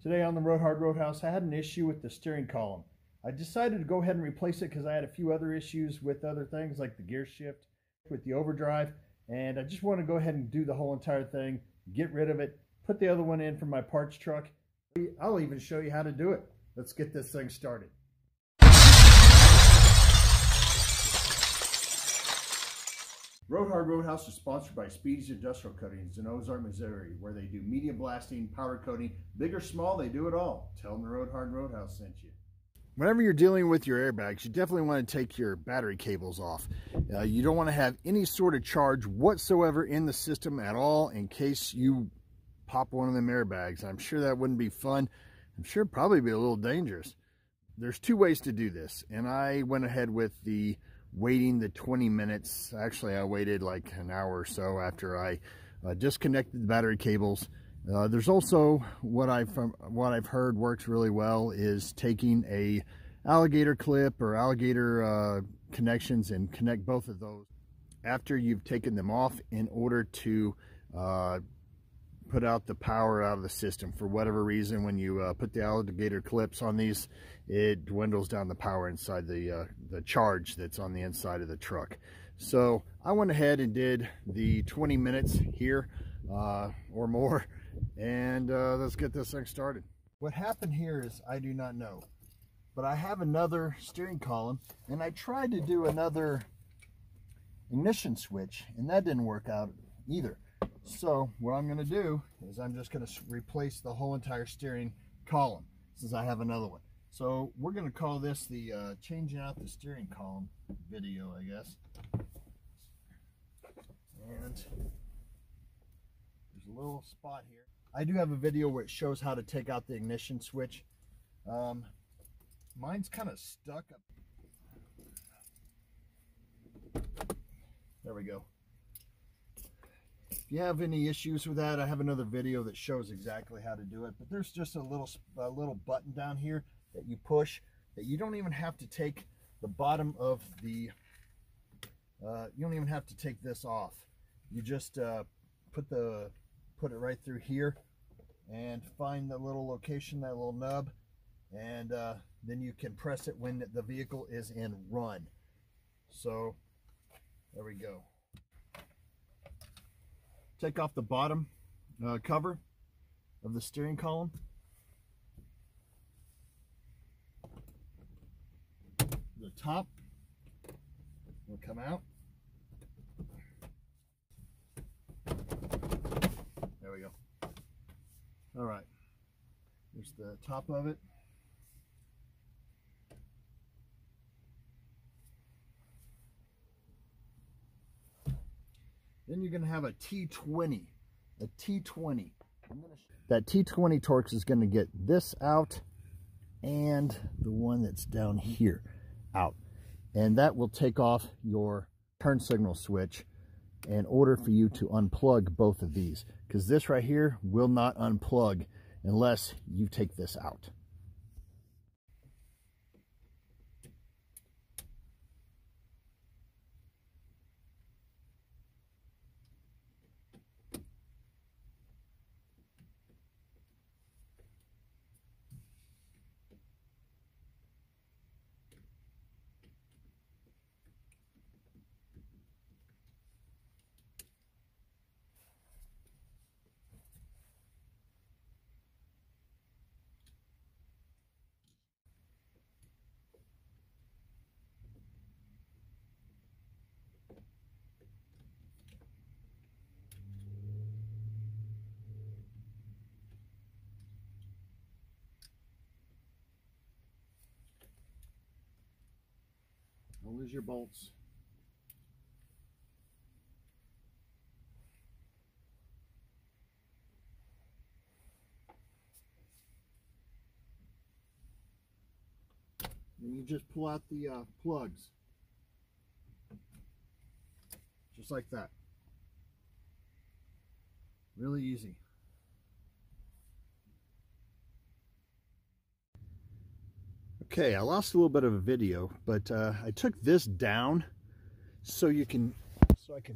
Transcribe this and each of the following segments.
Today on the Road Hard Roadhouse, I had an issue with the steering column. I decided to go ahead and replace it because I had a few other issues with other things like the gear shift with the overdrive, and I just want to go ahead and do the whole entire thing, get rid of it, put the other one in for my parts truck. I'll even show you how to do it. Let's get this thing started. Road Hard Roadhouse is sponsored by Speedy's Industrial Coatings in Ozark, Missouri, where they do medium blasting, powder coating, big or small, they do it all. Tell them the Road Hard Roadhouse sent you. Whenever you're dealing with your airbags, you definitely want to take your battery cables off. You don't want to have any sort of charge whatsoever in the system at all in case you pop one of them airbags. I'm sure that wouldn't be fun. I'm sure it'd probably be a little dangerous. There's two ways to do this, and I went ahead with the waiting the 20 minutes. Actually, I waited like an hour or so after I disconnected the battery cables. There's also what I've heard works really well is taking a alligator clip or alligator connections and connect both of those after you've taken them off in order to put out the power out of the system. For whatever reason, when you put the alligator clips on these, it dwindles down the power inside the charge that's on the inside of the truck. So I went ahead and did the 20 minutes here or more, and let's get this thing started. What happened here is I do not know, but I have another steering column, and I tried to do another ignition switch, and that didn't work out either. So what I'm going to do is I'm just going to replace the whole entire steering column since I have another one. So we're going to call this the changing out the steering column video, I guess. And there's a little spot here. I do have a video where it shows how to take out the ignition switch. Mine's kind of stuck up. There we go. If you have any issues with that, I have another video that shows exactly how to do it. But there's just a little button down here that you push that you don't even have to take the bottom of the you don't even have to take this off. You just put it right through here and find the little location, that little nub, and then you can press it when the vehicle is in run. So there we go. Take off the bottom cover of the steering column. The top will come out. There we go. All right. There's the top of it. Then you're going to have a T20. A T20. That T20 Torx is going to get this out and the one that's down here out. And that will take off your turn signal switch in order for you to unplug both of these. Because this right here will not unplug unless you take this out. Don't lose your bolts. And you just pull out the plugs. Just like that. Really easy. Okay, I lost a little bit of a video, but I took this down so I can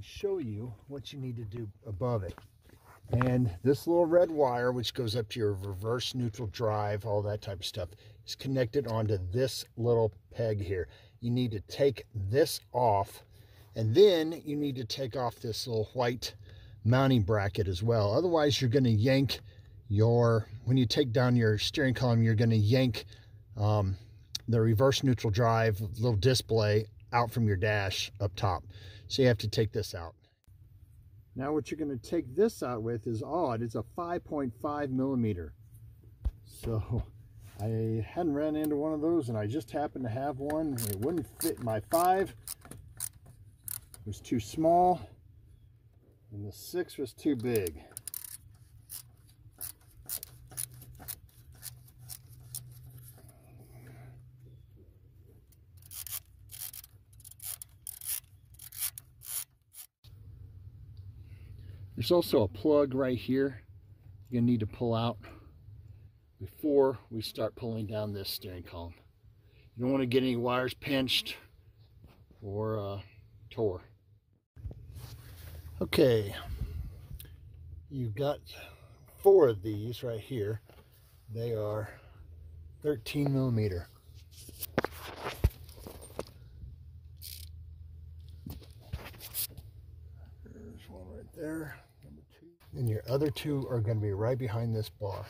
show you what you need to do above it. And this little red wire, which goes up to your reverse neutral drive, all that type of stuff, is connected onto this little peg here. You need to take this off, and then you need to take off this little white mounting bracket as well. Otherwise, you're going to yank when you take down your steering column, you're going to yank the reverse neutral drive little display out from your dash up top. So you have to take this out. Now what you're going to take this out with is odd. It's a 5.5 millimeter. So I hadn't ran into one of those, and I just happened to have one. It wouldn't fit my 5. It was too small, and the 6 was too big. There's also a plug right here you're going to need to pull out before we start pulling down this steering column. You don't want to get any wires pinched or tore. Okay, you've got 4 of these right here. They are 13 millimeter. There's one right there. Number 2. And your other 2 are going to be right behind this bar.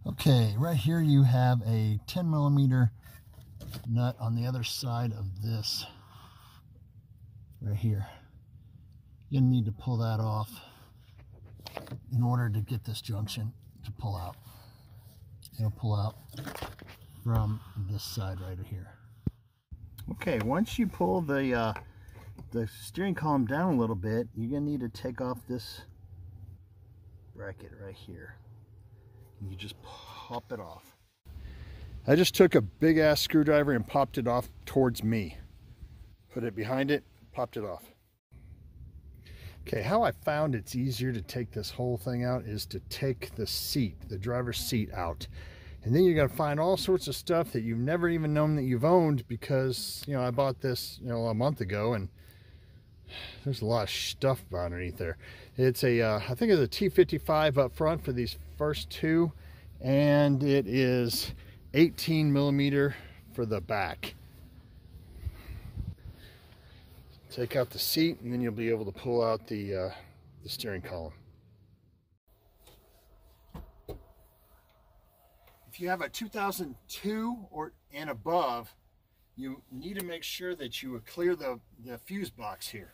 Okay, right here you have a 10 millimeter nut on the other side of this right here. You need to pull that off in order to get this junction to pull out. It'll pull out from this side right here. Okay, once you pull the steering column down a little bit, you're gonna need to take off this bracket right here. You just pop it off. I just took a big ass screwdriver and popped it off towards me. Put it behind it, popped it off. Okay, how I found it's easier to take this whole thing out is to take the seat, the driver's seat out. And then you're gonna find all sorts of stuff that you've never even known that you've owned, because, you know, I bought this, a month ago, and there's a lot of stuff underneath there. It's a, I think it's a T55 up front for these first 2, and it is 18 millimeter for the back. Take out the seat, and then you'll be able to pull out the steering column. If you have a 2002 and above, you need to make sure that you clear the fuse box here.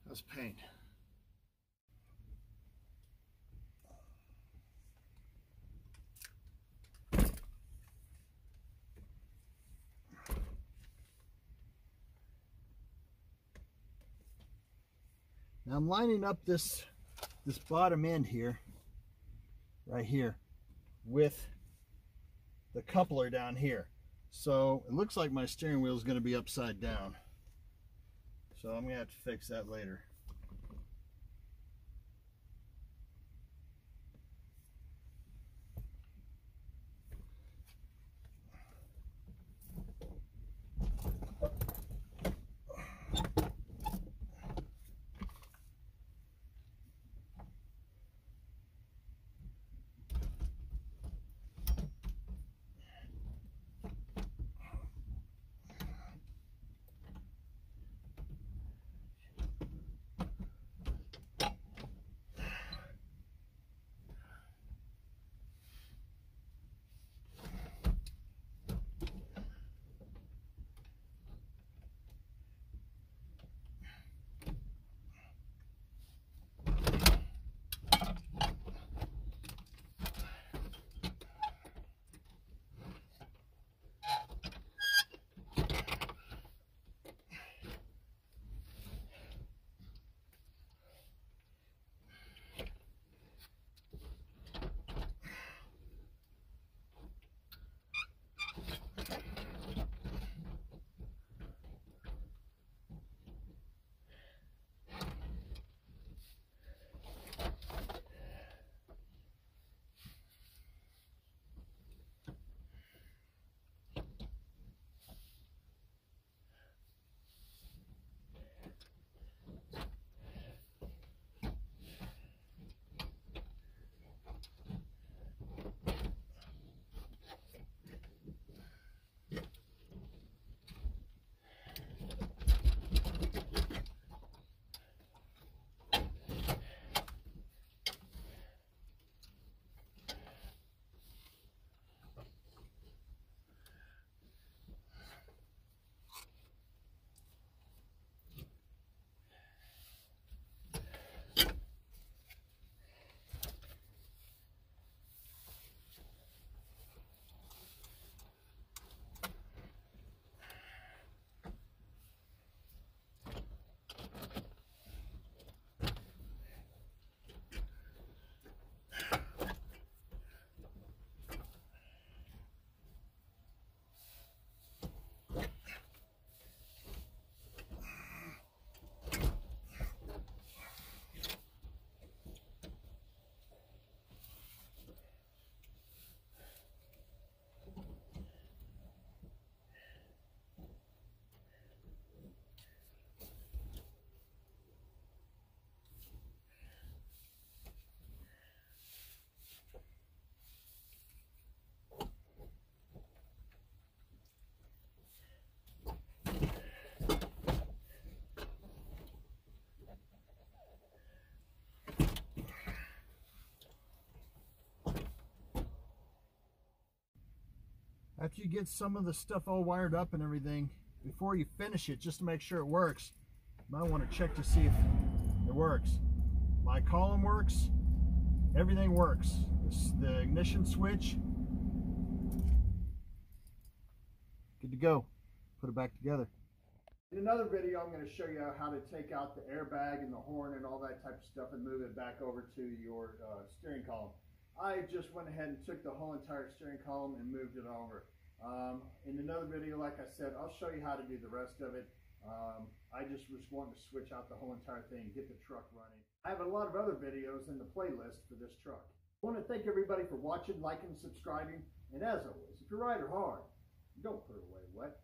That's pain. Now I'm lining up this bottom end here, right here, with the coupler down here. So it looks like my steering wheel is going to be upside down. So I'm going to have to fix that later. After you get some of the stuff all wired up and everything, before you finish it, just to make sure it works, you might want to check to see if it works. My column works, everything works. The ignition switch, good to go. Put it back together. In another video, I'm going to show you how to take out the airbag and the horn and all that type of stuff and move it back over to your steering column. I just went ahead and took the whole entire steering column and moved it over. In another video, like I said, I'll show you how to do the rest of it. I just was wanting to switch out the whole entire thing, get the truck running. I have a lot of other videos in the playlist for this truck. I want to thank everybody for watching, liking, subscribing, and as always, if you ride her hard, don't put her away wet.